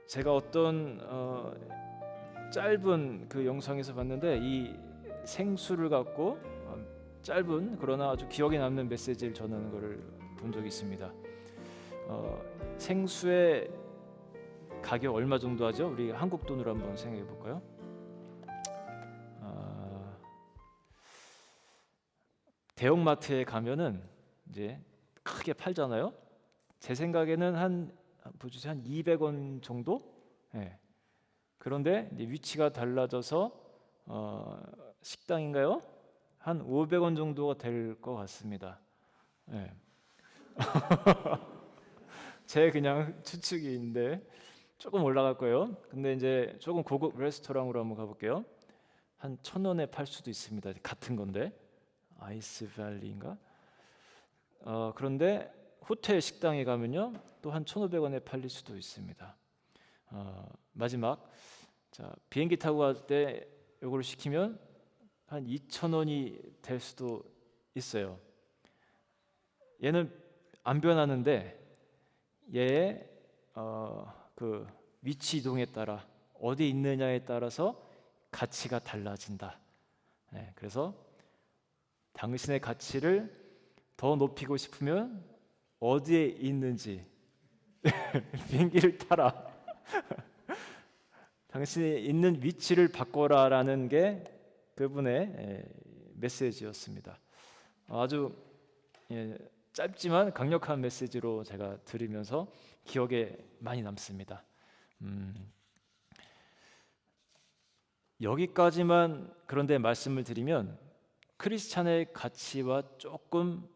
제가 어떤 짧은 그 영상에서 봤는데 이 생수를 갖고 짧은 그러나 아주 기억에 남는 메시지를 전하는 것을 본 적이 있습니다. 생수의 가격 얼마 정도 하죠? 우리 한국 돈으로 한번 생각해 볼까요? 대형마트에 가면은 이제 크게 팔잖아요. 제 생각에는 한 보주세요, 한 200원 정도? 예. 그런데 이제 위치가 달라져서 식당인가요? 한 500원 정도가 될 것 같습니다. 예. 제 그냥 추측인데 조금 올라갈 거예요. 근데 이제 조금 고급 레스토랑으로 한번 가볼게요. 한 1,000원에 팔 수도 있습니다. 같은 건데 아이스밸리인가? 그런데 호텔 식당에 가면요 또 한 1,500원에 팔릴 수도 있습니다. 마지막, 자, 비행기 타고 갈 때 요거를 시키면 한 2,000원이 될 수도 있어요. 얘는 안 변하는데 얘의 그 위치 이동에 따라 어디 있느냐에 따라서 가치가 달라진다. 네, 그래서 당신의 가치를 더 높이고 싶으면 어디에 있는지 비행기를 타라. 당신이 있는 위치를 바꿔라라는 게 그분의 메시지였습니다. 아주 짧지만 강력한 메시지로 제가 들으면서 기억에 많이 남습니다. 여기까지만 그런데 말씀을 드리면 크리스찬의 가치와 조금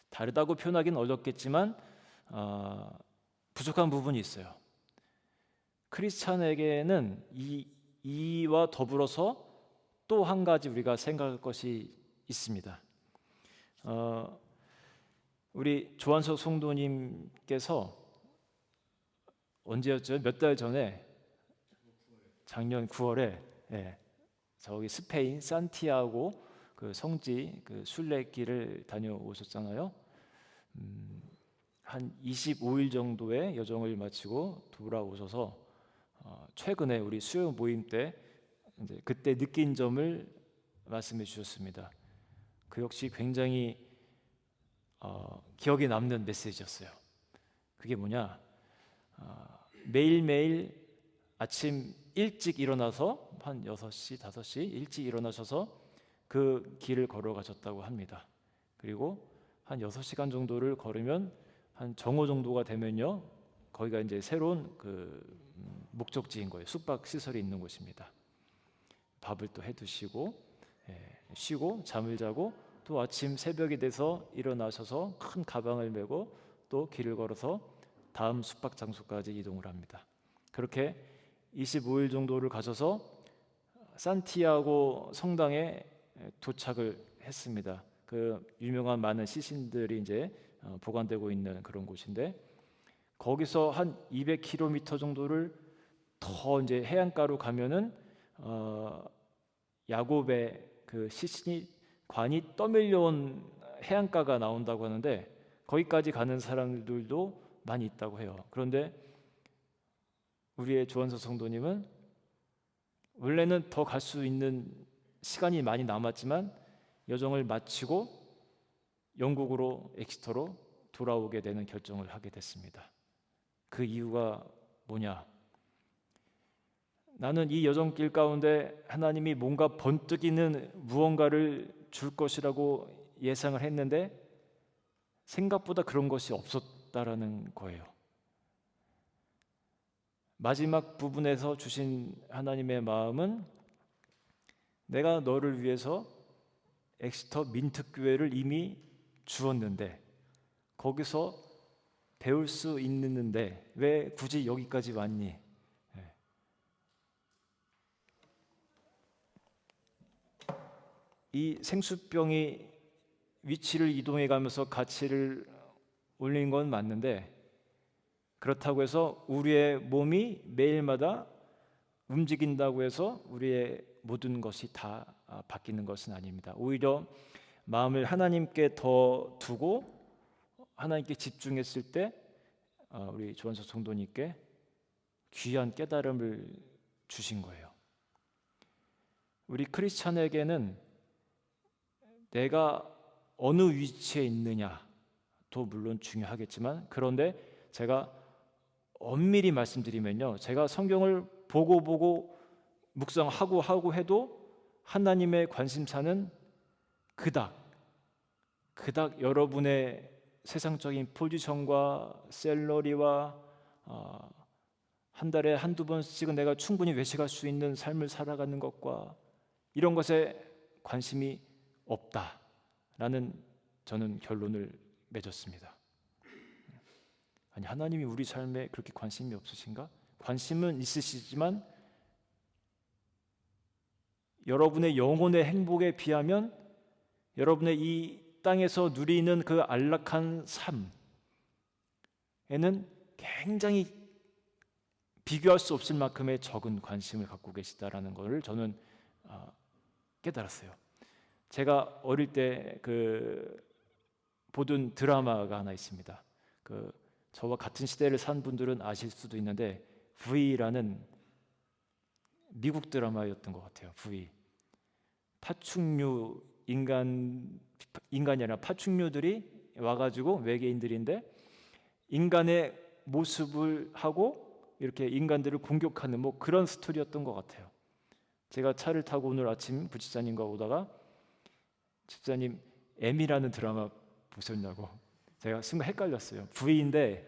다르다고 표현하기는 어렵겠지만 부족한 부분이 있어요. 크리스찬에게는 이와 더불어서 또 한 가지 우리가 생각할 것이 있습니다. 우리 조한석 성도님께서 언제였죠? 몇 달 전에 작년 9월에 저기 스페인 산티아고 그 성지 그 순례길을 다녀오셨잖아요. 한 25일 정도의 여정을 마치고 돌아오셔서 최근에 우리 수요 모임 때 이제 그때 느낀 점을 말씀해 주셨습니다. 그 역시 굉장히 기억에 남는 메시지였어요. 그게 뭐냐? 매일매일 아침 일찍 일어나서 한 6시, 5시 일찍 일어나셔서 그 길을 걸어가셨다고 합니다. 그리고 한 6시간 정도를 걸으면 한 정오 정도가 되면요 거기가 이제 새로운 그 목적지인 거예요. 숙박 시설이 있는 곳입니다. 밥을 또 해두시고 쉬고 잠을 자고 또 아침 새벽이 돼서 일어나셔서 큰 가방을 메고 또 길을 걸어서 다음 숙박 장소까지 이동을 합니다. 그렇게 25일 정도를 가셔서 산티아고 성당에 도착을 했습니다. 그 유명한 많은 시신들이 이제 보관되고 있는 그런 곳인데 거기서 한 200km 정도를 더 이제 해안가로 가면은 야곱의 그 시신이 관이 떠밀려온 해안가가 나온다고 하는데 거기까지 가는 사람들도 많이 있다고 해요. 그런데 우리의 조원서 성도님은 원래는 더 갈 수 있는 시간이 많이 남았지만 여정을 마치고 영국으로 엑시터로 돌아오게 되는 결정을 하게 됐습니다. 그 이유가 뭐냐? 나는 이 여정길 가운데 하나님이 뭔가 번뜩이는 무언가를 줄 것이라고 예상을 했는데 생각보다 그런 것이 없었다라는 거예요. 마지막 부분에서 주신 하나님의 마음은 내가 너를 위해서 엑시터 민특교회를 이미 주었는데 거기서 배울 수 있는데 왜 굳이 여기까지 왔니? 이 생수병이 위치를 이동해 가면서 가치를 올린 건 맞는데 그렇다고 해서 우리의 몸이 매일마다 움직인다고 해서 우리의 모든 것이 다 바뀌는 것은 아닙니다. 오히려 마음을 하나님께 더 두고 하나님께 집중했을 때 우리 조원석 성도님께 귀한 깨달음을 주신 거예요. 우리 크리스찬에게는 내가 어느 위치에 있느냐도 물론 중요하겠지만, 그런데 제가 엄밀히 말씀드리면요, 제가 성경을 보고 묵상하고 해도 하나님의 관심사는 그닥 여러분의 세상적인 포지션과 샐러리와 한 달에 한두 번씩은 내가 충분히 외식할 수 있는 삶을 살아가는 것과 이런 것에 관심이 없다라는 저는 결론을 맺었습니다. 아니, 하나님이 우리 삶에 그렇게 관심이 없으신가? 관심은 있으시지만 여러분의 영혼의 행복에 비하면 여러분의 이 땅에서 누리는 그 안락한 삶에는 굉장히 비교할 수 없을 만큼의 적은 관심을 갖고 계시다라는 것을 저는 깨달았어요. 제가 어릴 때 보던 드라마가 하나 있습니다. 저와 같은 시대를 산 분들은 아실 수도 있는데 V라는 미국 드라마였던 것 같아요. V. 파충류 인간이 아니라 파충류들이 와가지고 외계인들인데 인간의 모습을 하고 이렇게 인간들을 공격하는 뭐 그런 스토리였던 것 같아요. 제가 차를 타고 오늘 아침 부집사님과 오다가 집사님 M이라는 드라마 보셨냐고 제가 순간 헷갈렸어요. V인데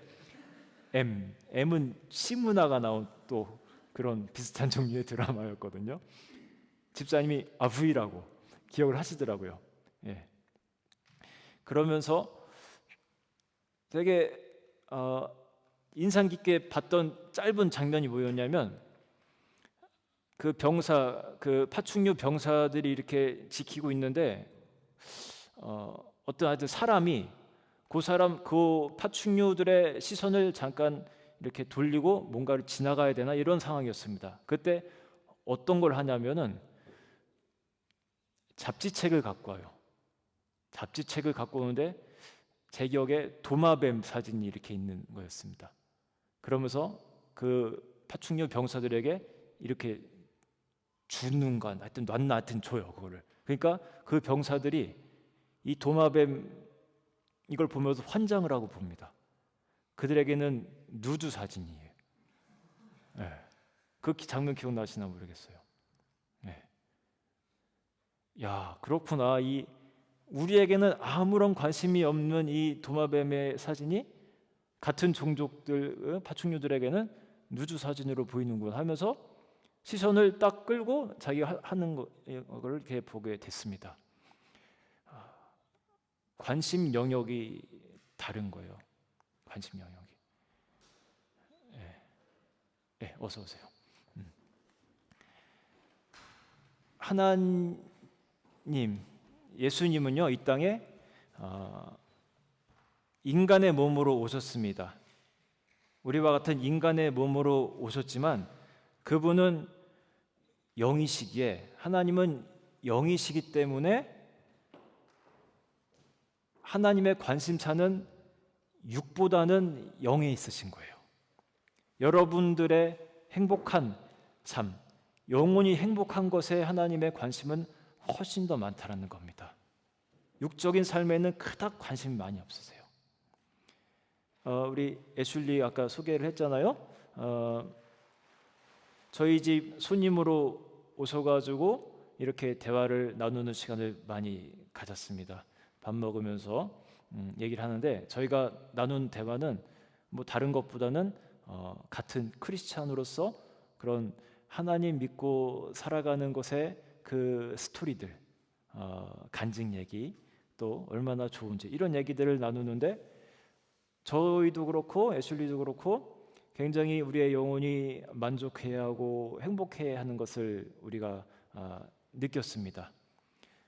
M은 시문화가 나온 또 그런 비슷한 종류의 드라마였거든요. 집사님이 V라고 기억을 하시더라고요. 예. 그러면서 되게 인상 깊게 봤던 짧은 장면이 뭐였냐면 그 파충류 병사들이 이렇게 지키고 있는데 어떤 하여튼 사람이 그 파충류들의 시선을 잠깐 이렇게 돌리고 뭔가를 지나가야 되나 이런 상황이었습니다. 그때 어떤 걸 하냐면은 잡지책을 갖고 와요. 잡지책을 갖고 오는데 제 기억에 도마뱀 사진이 이렇게 있는 거였습니다. 그러면서 그 파충류 병사들에게 이렇게 주는 건 하여튼 줘요 그거를. 그러니까 그 병사들이 이 도마뱀 이걸 보면서 환장을 하고 봅니다. 그들에게는 누드 사진이에요. 네. 그 장면 기억나시나 모르겠어요. 네. 야, 그렇구나. 우리에게는 아무런 관심이 없는 이 도마뱀의 사진이 같은 종족들 파충류들에게는 누드 사진으로 보이는군 하면서 시선을 딱 끌고 자기가 하는 거를 이렇게 보게 됐습니다. 관심 영역이 다른 거예요. 관심 영역이. 네, 어서 오세요. 하나님, 예수님은요 이 땅에 인간의 몸으로 오셨습니다. 우리와 같은 인간의 몸으로 오셨지만 그분은 영이시기에, 하나님은 영이시기 때문에 하나님의 관심사는 육보다는 영에 있으신 거예요. 여러분들의 행복한 삶, 영혼이 행복한 것에 하나님의 관심은 훨씬 더 많다는 겁니다. 육적인 삶에는 그닥 관심이 많이 없으세요. 우리 애슐리 아까 소개를 했잖아요. 저희 집 손님으로 오셔가지고 이렇게 대화를 나누는 시간을 많이 가졌습니다. 밥 먹으면서 얘기를 하는데 저희가 나눈 대화는 뭐 다른 것보다는 같은 크리스찬으로서 그런 하나님 믿고 살아가는 것의 그 스토리들, 간증 얘기, 또 얼마나 좋은지 이런 얘기들을 나누는데 저희도 그렇고 애슐리도 그렇고 굉장히 우리의 영혼이 만족해야 하고 행복해야 하는 것을 우리가 느꼈습니다.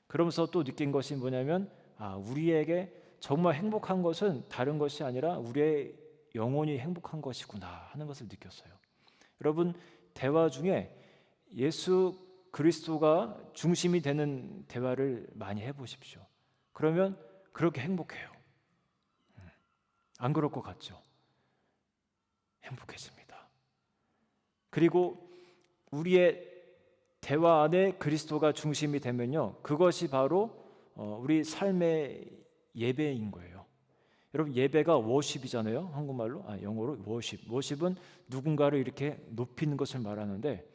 그러면서 또 느낀 것이 뭐냐면 우리에게 정말 행복한 것은 다른 것이 아니라 우리의 영혼이 행복한 것이구나 하는 것을 느꼈어요. 여러분, 대화 중에 예수 그리스도가 중심이 되는 대화를 많이 해보십시오. 그러면 그렇게 행복해요. 안 그럴 것 같죠? 행복해집니다. 그리고 우리의 대화 안에 그리스도가 중심이 되면요, 그것이 바로 우리 삶의 예배인 거예요. 여러분, 예배가 워십이잖아요. 한국말로, 영어로 워십. 워십은 누군가를 이렇게 높이는 것을 말하는데,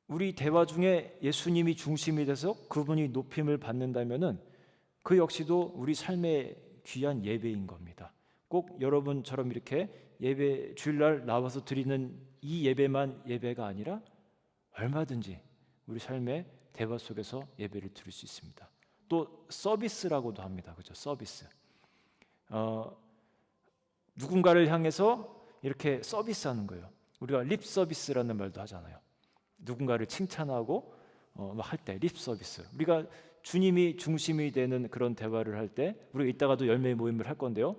우리 대화 중에 예수님이 중심이 돼서 그분이 높임을 받는다면은 그 역시도 우리 삶의 귀한 예배인 겁니다. 꼭 여러분처럼 이렇게 예배 주일날 나와서 드리는 이 예배만 예배가 아니라 얼마든지 우리 삶의 대화 속에서 예배를 드릴 수 있습니다. 또 서비스라고도 합니다. 그죠? 서비스. 누군가를 향해서 이렇게 서비스하는 거예요. 우리가 립 서비스라는 말도 하잖아요. 누군가를 칭찬하고 할 때 립 서비스. 우리가 주님이 중심이 되는 그런 대화를 할 때, 우리가 이따가도 열매 모임을 할 건데요,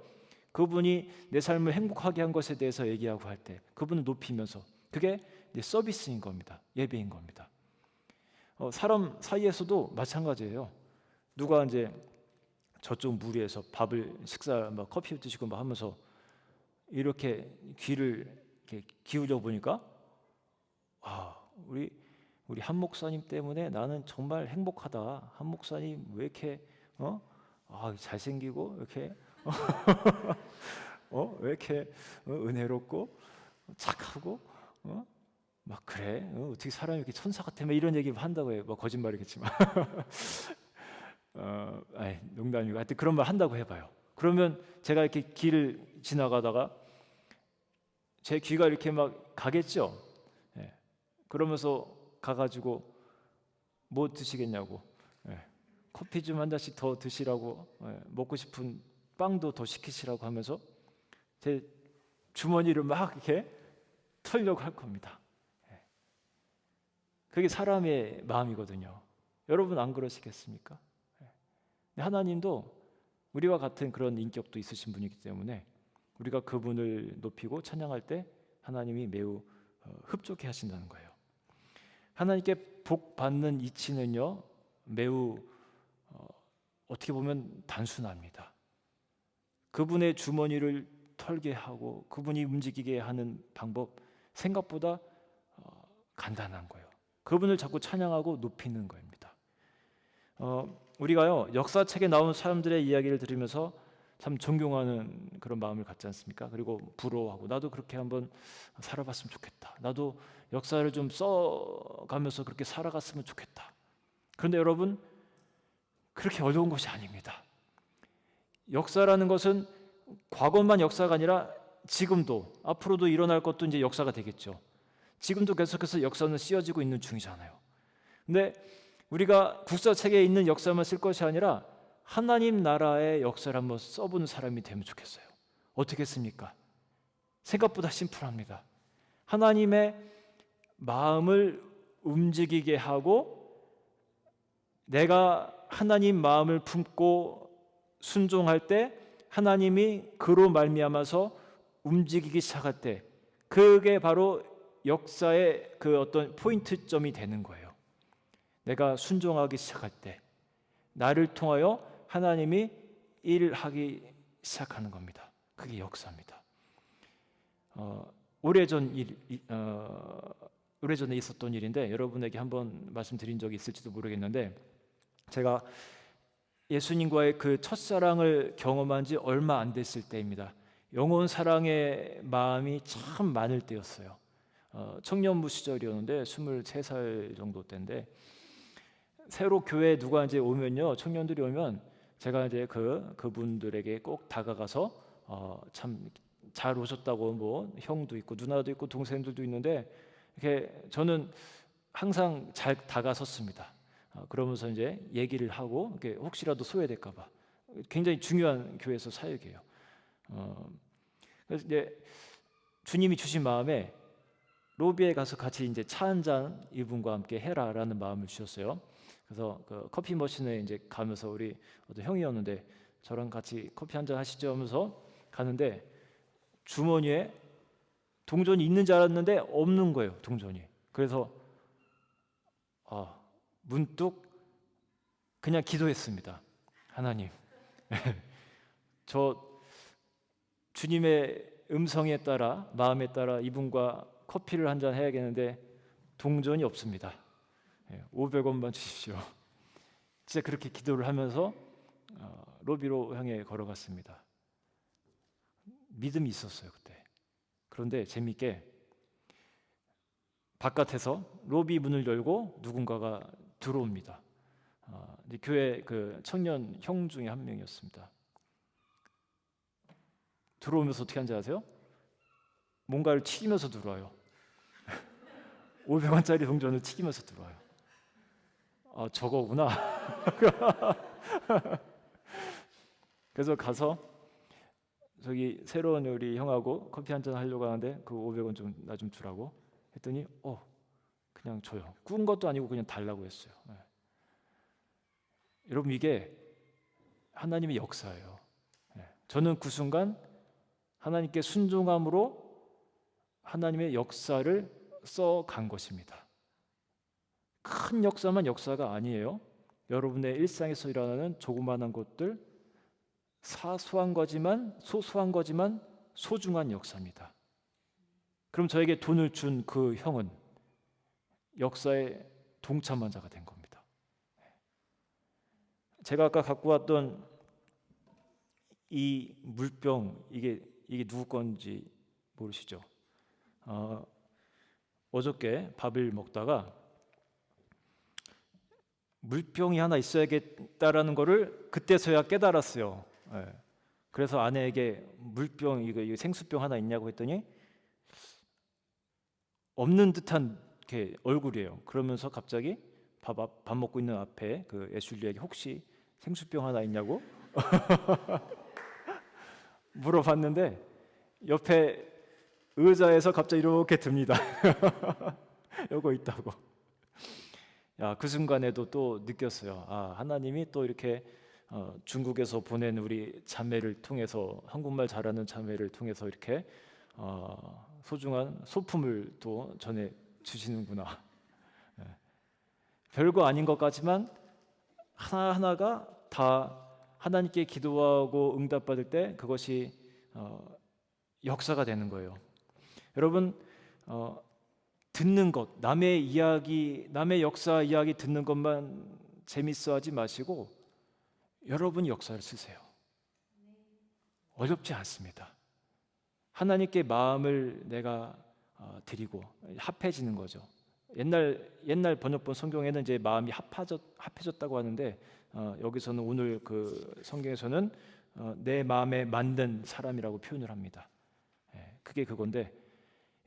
그분이 내 삶을 행복하게 한 것에 대해서 얘기하고 할 때 그분을 높이면서, 그게 서비스인 겁니다. 예배인 겁니다. 사람 사이에서도 마찬가지예요. 누가 이제 저쪽 무리에서 밥을 식사 커피 드시고 하면서 이렇게 귀를 이렇게 기울여 보니까, 우리 한 목사님 때문에 나는 정말 행복하다. 한 목사님 왜 이렇게 잘생기고 이렇게 왜 이렇게 은혜롭고 착하고 막 그래? 어떻게 사람이 이렇게 천사 같아? 이런 얘기 한다고 해요. 거짓말이겠지만 농담이고, 하여튼 그런 말 한다고 해봐요. 그러면 제가 이렇게 길을 지나가다가 제 귀가 이렇게 막 가겠죠. 그러면서 가가지고 뭐 드시겠냐고, 커피 좀 한 잔씩 더 드시라고, 먹고 싶은 빵도 더 시키시라고 하면서 제 주머니를 막 이렇게 털려고 할 겁니다. 그게 사람의 마음이거든요. 여러분 안 그러시겠습니까? 하나님도 우리와 같은 그런 인격도 있으신 분이기 때문에 우리가 그분을 높이고 찬양할 때 하나님이 매우 흡족해 하신다는 거예요. 하나님께 복 받는 이치는요, 매우 어떻게 보면 단순합니다. 그분의 주머니를 털게 하고 그분이 움직이게 하는 방법, 생각보다 간단한 거예요. 그분을 자꾸 찬양하고 높이는 겁니다. 우리가요, 역사책에 나온 사람들의 이야기를 들으면서 참 존경하는 그런 마음을 갖지 않습니까? 그리고 부러워하고, 나도 그렇게 한번 살아봤으면 좋겠다. 나도 역사를 좀 써가면서 그렇게 살아갔으면 좋겠다. 그런데 여러분, 그렇게 어려운 것이 아닙니다. 역사라는 것은 과거만 역사가 아니라 지금도, 앞으로도 일어날 것도 이제 역사가 되겠죠. 지금도 계속해서 역사는 쓰여지고 있는 중이잖아요. 근데 우리가 국사책에 있는 역사만 쓸 것이 아니라 하나님 나라의 역사를 한번 써보는 사람이 되면 좋겠어요. 어떻게 씁니까? 생각보다 심플합니다. 하나님의 마음을 움직이게 하고, 내가 하나님 마음을 품고 순종할 때 하나님이 그로 말미암아서 움직이기 시작할 때, 그게 바로 역사의 그 어떤 포인트점이 되는 거예요. 내가 순종하기 시작할 때 나를 통하여 하나님이 일하기 시작하는 겁니다. 그게 역사입니다. 오래전에 있었던 일인데 여러분에게 한번 말씀드린 적이 있을지도 모르겠는데, 제가 예수님과의 그 첫사랑을 경험한 지 얼마 안 됐을 때입니다. 영혼 사랑의 마음이 참 많을 때였어요. 청년부 시절이었는데 23살 정도 때인데, 새로 교회에 누가 이제 오면요, 청년들이 오면 제가 이제 그분들에게 꼭 다가가서 참 잘 오셨다고, 뭐 형도 있고 누나도 있고 동생들도 있는데, 이렇게 저는 항상 잘 다가섰습니다. 그러면서 이제 얘기를 하고, 이렇게 혹시라도 소외될까봐. 굉장히 중요한 교회에서 사역이에요. 그래서 이제 주님이 주신 마음에 로비에 가서 같이 이제 차 한 잔 이분과 함께 해라라는 마음을 주셨어요. 그래서 그 커피 머신에 이제 가면서, 우리 어떤 형이었는데 저랑 같이 커피 한 잔 하시죠 하면서 가는데, 주머니에 동전이 있는 줄 알았는데 없는 거예요, 동전이. 그래서 문득 그냥 기도했습니다. 하나님, 저 주님의 음성에 따라, 마음에 따라 이분과 커피를 한잔 해야겠는데 동전이 없습니다. 500원만 주십시오. 진짜 그렇게 기도를 하면서 로비로 향해 걸어갔습니다. 믿음이 있었어요 그때. 그런데 재미있게 바깥에서 로비 문을 열고 누군가가 들어옵니다. 교회 그 청년 형 중에 한 명이었습니다. 들어오면서 어떻게 하는지 아세요? 뭔가를 튀기면서 들어와요. 500원짜리 동전을 튀기면서 들어와요. 저거구나. 그래서 가서 저기 새로운 우리 형하고 커피 한잔 하려고 하는데 그 500원 좀 나 좀 주라고 했더니 그냥 줘요. 꾼 것도 아니고 그냥 달라고 했어요. 여러분 이게 하나님의 역사예요. 저는 그 순간 하나님께 순종함으로 하나님의 역사를 써간 것입니다. 큰 역사만 역사가 아니에요. 여러분의 일상에서 일어나는 조그마한 것들, 사소한 거지만 소소한 거지만 소중한 역사입니다. 그럼 저에게 돈을 준 그 형은 역사의 동참한 자가 된 겁니다. 제가 아까 갖고 왔던 이 물병, 이게 누구 건지 모르시죠? 어저께 밥을 먹다가 물병이 하나 있어야겠다라는 거를 그때서야 깨달았어요. 그래서 아내에게 물병, 이거 생수병 하나 있냐고 했더니 없는 듯한 이렇게 얼굴이에요. 그러면서 갑자기 밥 먹고 있는 앞에 그 애슐리에게 혹시 생수병 하나 있냐고 물어봤는데 옆에 의자에서 갑자기 이렇게 듭니다. 요거 있다고. 그 순간에도 또 느꼈어요. 하나님이 또 이렇게 중국에서 보낸 우리 자매를 통해서, 한국말 잘하는 자매를 통해서 이렇게 소중한 소품을 또 전해 주시는구나. 별거 아닌 것 같지만 하나하나가 다 하나님께 기도하고 응답받을 때 그것이 역사가 되는 거예요. 여러분, 듣는 것, 남의 이야기, 남의 역사 이야기 듣는 것만 재밌어하지 마시고 여러분 역사를 쓰세요. 어렵지 않습니다. 하나님께 마음을 내가 드리고 합해지는 거죠. 옛날 번역본 성경에는 이제 마음이 합해졌다고 하는데 여기서는 오늘 그 성경에서는 내 마음에 만든 사람이라고 표현을 합니다. 그게 그건데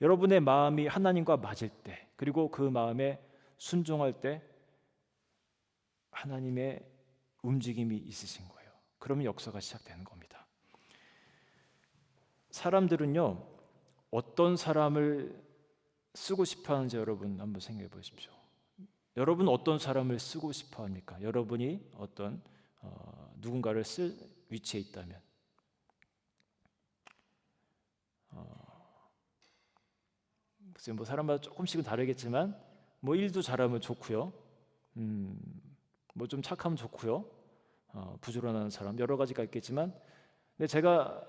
여러분의 마음이 하나님과 맞을 때, 그리고 그 마음에 순종할 때 하나님의 움직임이 있으신 거예요. 그러면 역사가 시작되는 겁니다. 사람들은요, 어떤 사람을 쓰고 싶어 하는지 여러분 한번 생각해 보십시오. 여러분 어떤 사람을 쓰고 싶어 합니까? 여러분이 어떤 누군가를 쓸 위치에 있다면 글쎄 뭐 사람마다 조금씩은 다르겠지만 뭐 일도 잘하면 좋고요, 뭐 좀 착하면 좋고요, 부지런한 사람 여러 가지가 있겠지만, 근데 제가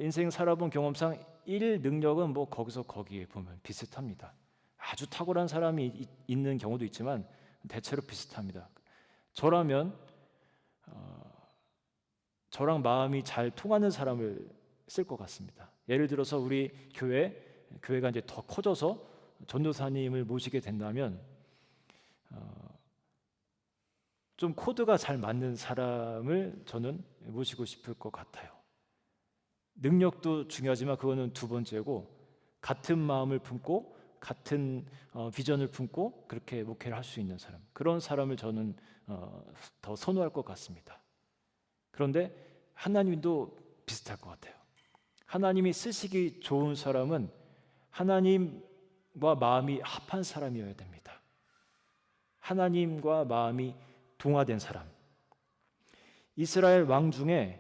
인생 살아본 경험상 일 능력은 뭐 거기서 거기에 보면 비슷합니다. 아주 탁월한 사람이 있는 경우도 있지만 대체로 비슷합니다. 저라면 저랑 마음이 잘 통하는 사람을 쓸 것 같습니다. 예를 들어서 우리 교회가 이제 더 커져서 전도사님을 모시게 된다면 좀 코드가 잘 맞는 사람을 저는 모시고 싶을 것 같아요. 능력도 중요하지만 그거는 두 번째고, 같은 마음을 품고 같은 비전을 품고 그렇게 목회를 할 수 있는 사람, 그런 사람을 저는 더 선호할 것 같습니다. 그런데 하나님도 비슷할 것 같아요. 하나님이 쓰시기 좋은 사람은 하나님과 마음이 합한 사람이어야 됩니다. 하나님과 마음이 동화된 사람. 이스라엘 왕 중에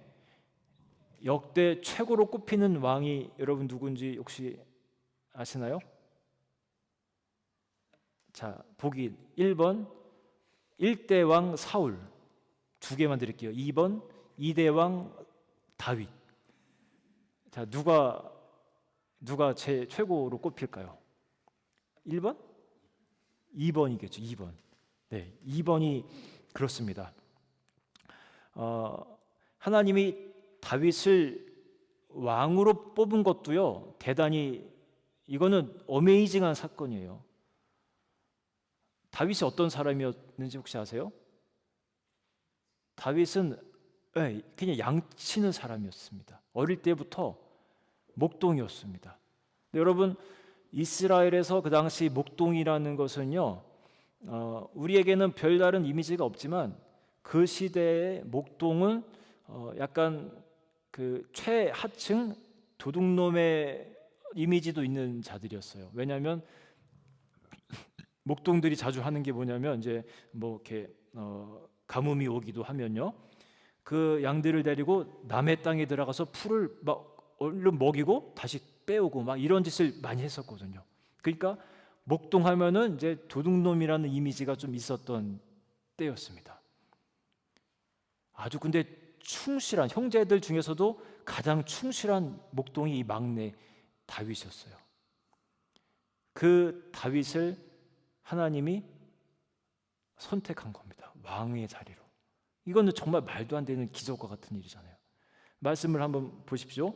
역대 최고로 꼽히는 왕이 여러분 누군지 혹시 아시나요? 자, 보기 1번 1대 왕 사울, 두 개만 드릴게요. 2번 2대 왕 다윗. 자, 누가 누가 제 최고로 꼽힐까요? 1번? 2번이겠죠. 2번. 네, 2번이 그렇습니다. 하나님이 다윗을 왕으로 뽑은 것도요, 대단히 이거는 어메이징한 사건이에요. 다윗이 어떤 사람이었는지 혹시 아세요? 다윗은 그냥 양치는 사람이었습니다. 어릴 때부터 목동이었습니다. 여러분, 이스라엘에서 그 당시 목동이라는 것은요, 우리에게는 별다른 이미지가 없지만 그 시대의 목동은 약간 그 최하층 도둑놈의 이미지도 있는 자들이었어요. 왜냐하면 목동들이 자주 하는 게 뭐냐면 이제 뭐 이렇게 가뭄이 오기도 하면요, 그 양들을 데리고 남의 땅에 들어가서 풀을 막 얼른 먹이고 다시 빼오고 막 이런 짓을 많이 했었거든요. 그러니까 목동하면은 이제 도둑놈이라는 이미지가 좀 있었던 때였습니다. 아주 근데 충실한 형제들 중에서도 가장 충실한 목동이 이 막내 다윗이었어요. 그 다윗을 하나님이 선택한 겁니다. 왕의 자리로. 이거는 정말 말도 안 되는 기적과 같은 일이잖아요. 말씀을 한번 보십시오.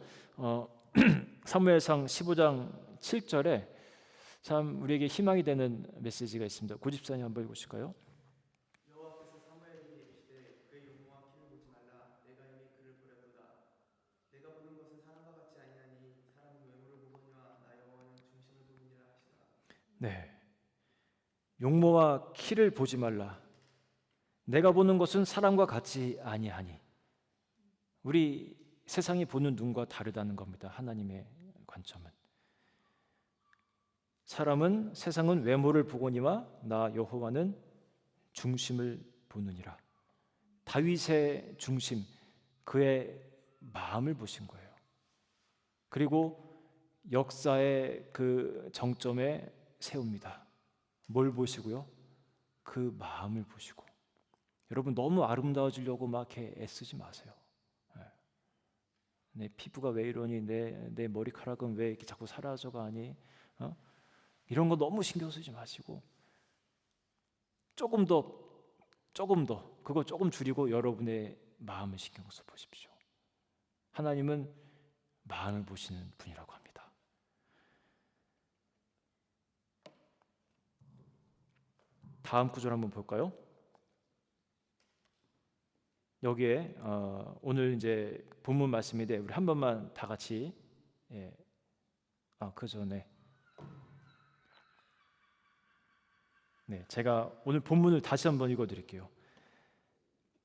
사무엘상 15장 7절에 참 우리에게 희망이 되는 메시지가 있습니다. 고집사님 한번 읽으실까요? 여호와께서 사무엘에게 이르시되 그의 용모와 키를 보지 말라. 내가 이미 그를 버렸도다. 내가 보는 것은 사람과 같지 아니하니 사람은 외모를 보거니와 나 여호와는 중심을 보느니라 하시더라. 네, 용모와 키를 보지 말라. 내가 보는 것은 사람과 같지 아니하니. 우리 세상이 보는 눈과 다르다는 겁니다. 하나님의 관점은. 세상은 외모를 보거니와 나 여호와는 중심을 보느니라. 다윗의 중심, 그의 마음을 보신 거예요. 그리고 역사의 그 정점에 세웁니다. 뭘 보시고요? 그 마음을 보시고. 여러분, 너무 아름다워지려고 막 이렇게 애쓰지 마세요. 내 피부가 왜 이러니, 내 머리카락은 왜 이렇게 자꾸 사라져가니, 이런 거 너무 신경 쓰지 마시고 조금 더 그거 조금 줄이고 여러분의 마음을 신경 써 보십시오. 하나님은 마음을 보시는 분이라고 합니다. 다음 구절 한번 볼까요? 여기에 오늘 이제 본문 말씀인데 우리 한 번만 다 같이 그 전에 제가 오늘 본문을 다시 한번 읽어드릴게요.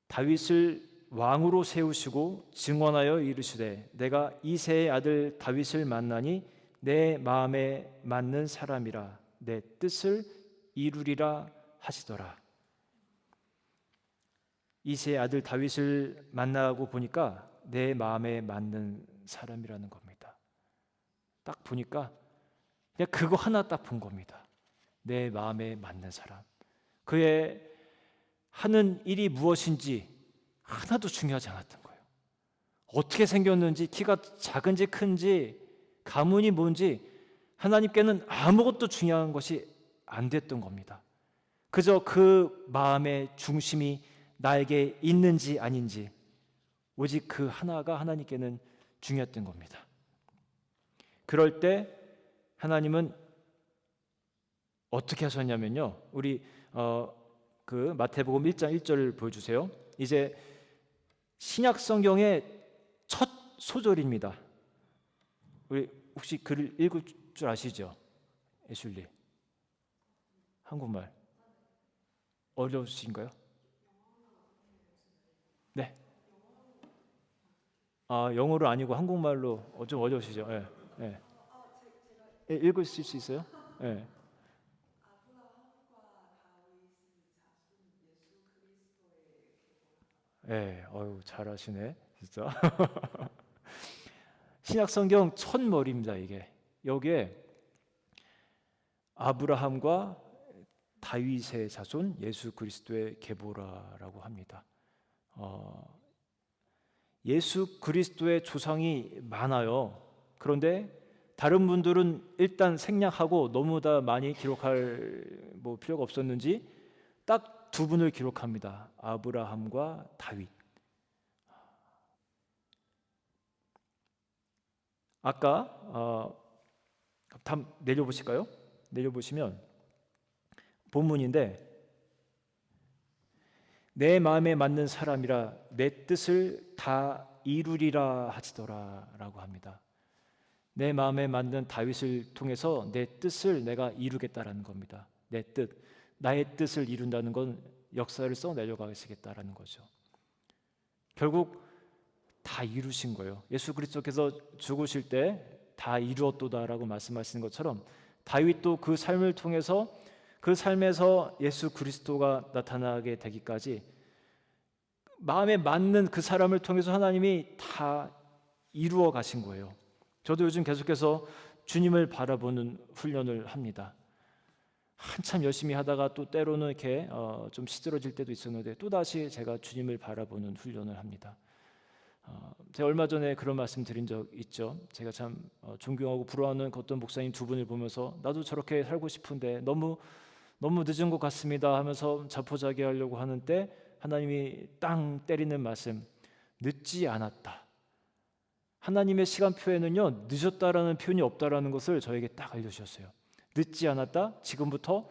다윗을 왕으로 세우시고 증언하여 이르시되 내가 이새의 아들 다윗을 만나니 내 마음에 맞는 사람이라 내 뜻을 이루리라 하시더라. 이새의 아들 다윗을 만나고 보니까 내 마음에 맞는 사람이라는 겁니다. 딱 보니까 그냥 그거 하나 딱 본 겁니다. 내 마음에 맞는 사람. 그의 하는 일이 무엇인지 하나도 중요하지 않았던 거예요. 어떻게 생겼는지, 키가 작은지 큰지, 가문이 뭔지 하나님께는 아무것도 중요한 것이 안 됐던 겁니다. 그저 그 마음의 중심이 나에게 있는지 아닌지 오직 그 하나가 하나님께는 중요했던 겁니다. 그럴 때 하나님은 어떻게 하셨냐면요, 우리 그 마태복음 1장 1절을 보여주세요. 이제 신약 성경의 첫 소절입니다. 우리 혹시 글을 읽을 줄 아시죠? 애슐리 한국말 어려우신가요? 네. 영어로 아니고 한국말로 좀 어려우시죠? 예. 예. 읽을 수 있어요? 예. 예. 잘하시네, 진짜. 신약 성경 첫머리입니다, 이게. 여기에 아브라함과 다윗의 자손 예수 그리스도의 계보라라고 합니다. 예수 그리스도의 조상이 많아요. 그런데 다른 분들은 일단 생략하고 너무 다 많이 기록할 필요가 없었는지 딱 두 분을 기록합니다. 아브라함과 다윗. 아까 다 내려보실까요? 내려보시면 본문인데, 내 마음에 맞는 사람이라 내 뜻을 다 이루리라 하시더라 라고 합니다. 내 마음에 맞는 다윗을 통해서 내 뜻을 내가 이루겠다라는 겁니다. 내 뜻, 나의 뜻을 이룬다는 건 역사를 써내려 가시겠다라는 거죠. 결국 다 이루신 거예요. 예수 그리스도께서 죽으실 때 다 이루었도다라고 말씀하시는 것처럼 다윗도 그 삶을 통해서 그 삶에서 예수 그리스도가 나타나게 되기까지 마음에 맞는 그 사람을 통해서 하나님이 다 이루어 가신 거예요. 저도 요즘 계속해서 주님을 바라보는 훈련을 합니다. 한참 열심히 하다가 또 때로는 이렇게 좀 시들어질 때도 있었는데 또 다시 제가 주님을 바라보는 훈련을 합니다. 제가 얼마 전에 그런 말씀 드린 적 있죠. 제가 참 존경하고 부러워하는 어떤 목사님 두 분을 보면서 나도 저렇게 살고 싶은데 너무 늦은 것 같습니다 하면서 자포자기하려고 하는 때 하나님이 땅 때리는 말씀, 늦지 않았다. 하나님의 시간표에는요 늦었다라는 표현이 없다라는 것을 저에게 딱 알려주셨어요. 늦지 않았다. 지금부터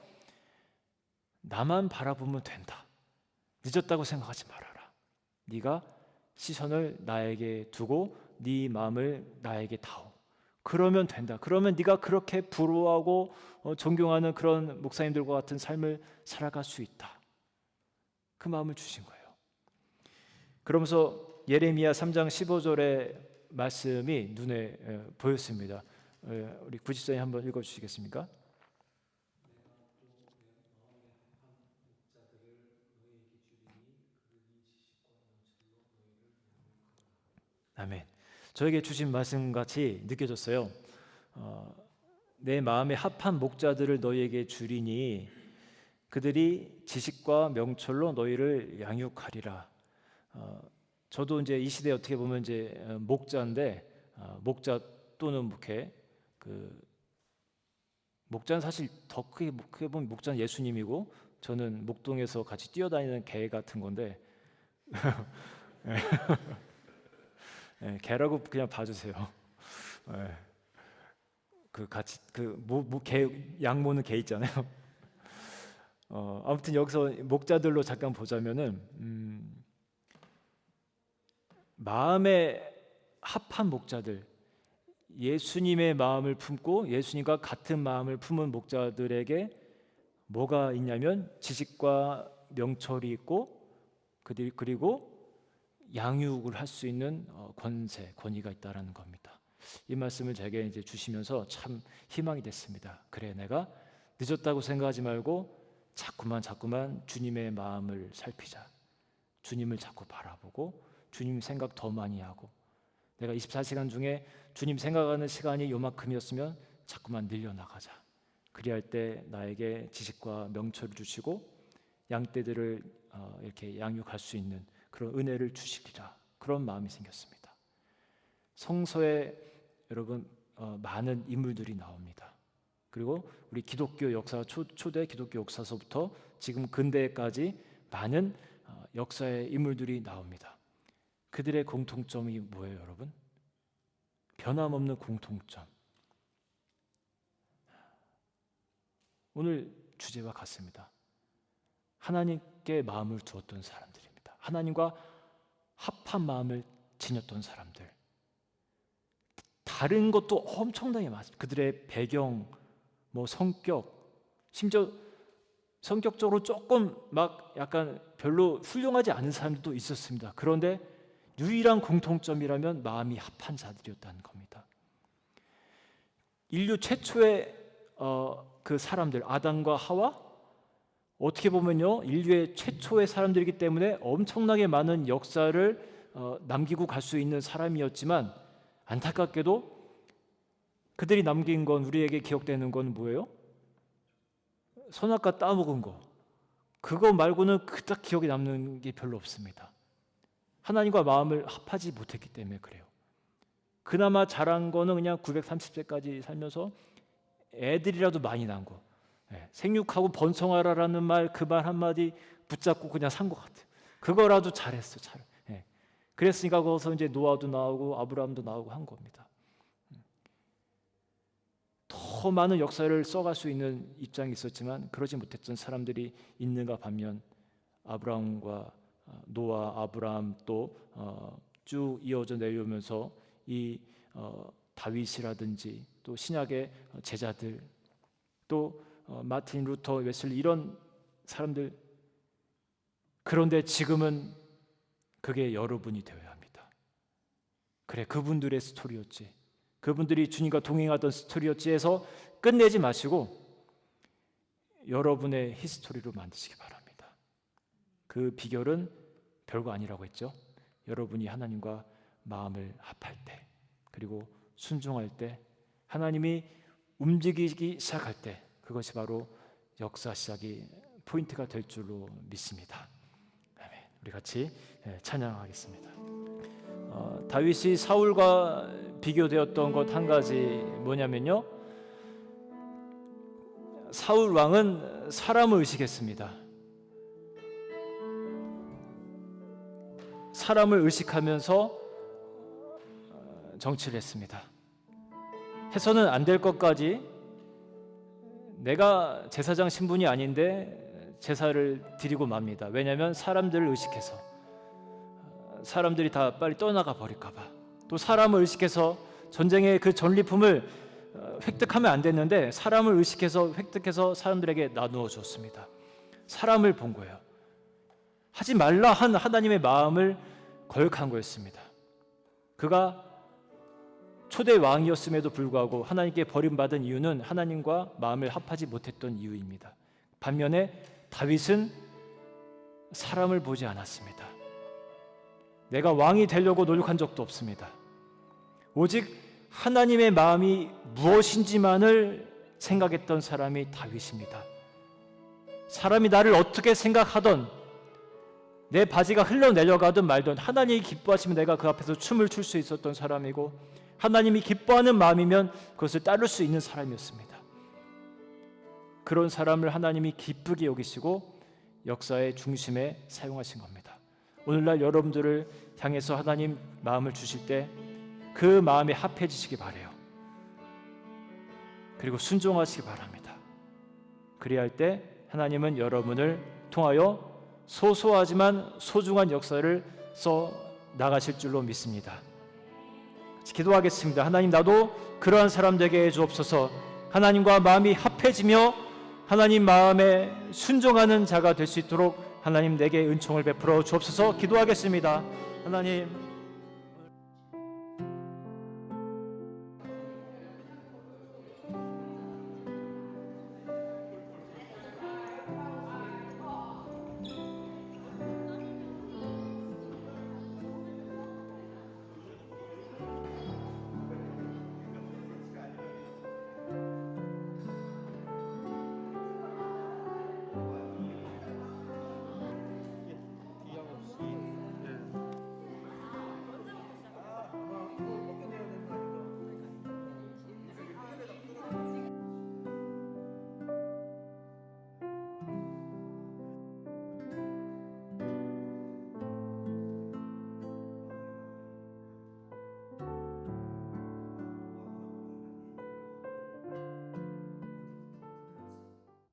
나만 바라보면 된다. 늦었다고 생각하지 말아라. 네가 시선을 나에게 두고 네 마음을 나에게 다오. 그러면 된다. 그러면 네가 그렇게 부러워하고 존경하는 그런 목사님들과 같은 삶을 살아갈 수 있다. 그 마음을 주신 거예요. 그러면서 예레미야 3장 15절의 말씀이 눈에 보였습니다. 우리 구집사님 한번 읽어주시겠습니까? 아멘. 저에게 주신 말씀같이 느껴졌어요. 내 마음에 합한 목자들을 너희에게 주리니 그들이 지식과 명철로 너희를 양육하리라. 저도 이제 이 시대에 어떻게 보면 이제 목자인데 목자 또는 목회 목자는 사실 더 크게 보면 목자는 예수님이고 저는 목동에서 같이 뛰어다니는 개 같은 건데 개라고 그냥 봐주세요. 그 같이 개 양모는 개 있잖아요. 아무튼 여기서 목자들로 잠깐 보자면은 마음에 합한 목자들, 예수님의 마음을 품고 예수님과 같은 마음을 품은 목자들에게 뭐가 있냐면 지식과 명철이 있고 그리고 양육을 할 수 있는 권위가 있다라는 겁니다. 이 말씀을 제게 이제 주시면서 참 희망이 됐습니다. 그래, 내가 늦었다고 생각하지 말고 자꾸만 주님의 마음을 살피자. 주님을 자꾸 바라보고 주님 생각 더 많이 하고 내가 24시간 중에 주님 생각하는 시간이 요만큼이었으면 자꾸만 늘려나가자. 그리할 때 나에게 지식과 명철을 주시고 양떼들을 이렇게 양육할 수 있는 그런 은혜를 주시리라. 그런 마음이 생겼습니다. 성서에 여러분 많은 인물들이 나옵니다. 그리고 우리 기독교 역사 초대 기독교 역사서부터 지금 근대까지 많은 역사의 인물들이 나옵니다. 그들의 공통점이 뭐예요, 여러분? 변함없는 공통점. 오늘 주제와 같습니다. 하나님께 마음을 두었던 사람들입니다. 하나님과 합한 마음을 지녔던 사람들. 다른 것도 엄청나게 많습니다. 그들의 배경, 성격, 심지어 성격적으로 조금 막 약간 별로 훌륭하지 않은 사람들도 있었습니다. 그런데 유일한 공통점이라면 마음이 합한 자들이었다는 겁니다. 인류 최초의 그 사람들, 아담과 하와, 어떻게 보면요 인류의 최초의 사람들이기 때문에 엄청나게 많은 역사를 남기고 갈 수 있는 사람이었지만 안타깝게도 그들이 남긴 건, 우리에게 기억되는 건 뭐예요? 선악과 따먹은 거. 그거 말고는 그닥 기억에 남는 게 별로 없습니다. 하나님과 마음을 합하지 못했기 때문에 그래요. 그나마 잘한 거는 그냥 930세까지 살면서 애들이라도 많이 낳은 거. 생육하고 번성하라라는 말, 그 말 한마디 붙잡고 그냥 산 것 같아요. 그거라도 잘했어. 그랬으니까 거기서 이제 노아도 나오고 아브라함도 나오고 한 겁니다. 더 많은 역사를 써갈 수 있는 입장이 있었지만 그러지 못했던 사람들이 있는가 반면 아브라함과 노아, 아브라함 또 쭉 이어져 내려오면서 이 다윗이라든지 또 신약의 제자들 또 마틴 루터, 웨슬리 이런 사람들, 그런데 지금은 그게 여러분이 되어야 합니다. 그래, 그분들의 스토리였지, 그분들이 주님과 동행하던 스토리였지 해서 끝내지 마시고 여러분의 히스토리로 만드시기 바랍니다. 그 비결은 별거 아니라고 했죠. 여러분이 하나님과 마음을 합할 때, 그리고 순종할 때, 하나님이 움직이기 시작할 때, 그것이 바로 역사 시작이 포인트가 될 줄로 믿습니다. 아멘. 우리 같이 찬양하겠습니다. 다윗이 사울과 비교되었던 것 한 가지 뭐냐면요, 사울 왕은 사람을 의식했습니다. 사람을 의식하면서 정치를 했습니다. 해서는 안 될 것까지 내가 제사장 신분이 아닌데 제사를 드리고 맙니다. 왜냐하면 사람들을 의식해서, 사람들이 다 빨리 떠나가 버릴까 봐. 또 사람을 의식해서 전쟁의 그 전리품을 획득하면 안 됐는데 사람을 의식해서 획득해서 사람들에게 나누어 줬습니다. 사람을 본 거예요. 하지 말라 한 하나님의 마음을 거역한 거였습니다. 그가 초대 왕이었음에도 불구하고 하나님께 버림받은 이유는 하나님과 마음을 합하지 못했던 이유입니다. 반면에 다윗은 사람을 보지 않았습니다. 내가 왕이 되려고 노력한 적도 없습니다. 오직 하나님의 마음이 무엇인지만을 생각했던 사람이 다윗입니다. 사람이 나를 어떻게 생각하던, 내 바지가 흘러내려가든 말든 하나님이 기뻐하시면 내가 그 앞에서 춤을 출 수 있었던 사람이고, 하나님이 기뻐하는 마음이면 그것을 따를 수 있는 사람이었습니다. 그런 사람을 하나님이 기쁘게 여기시고 역사의 중심에 사용하신 겁니다. 오늘날 여러분들을 향해서 하나님 마음을 주실 때 그 마음에 합해지시기 바라요. 그리고 순종하시기 바랍니다. 그리할 때 하나님은 여러분을 통하여 소소하지만 소중한 역사를 써 나가실 줄로 믿습니다. 기도하겠습니다. 하나님, 나도 그러한 사람 되게 해주옵소서. 하나님과 마음이 합해지며 하나님 마음에 순종하는 자가 될 수 있도록 하나님 내게 은총을 베풀어 주옵소서. 기도하겠습니다. 하나님,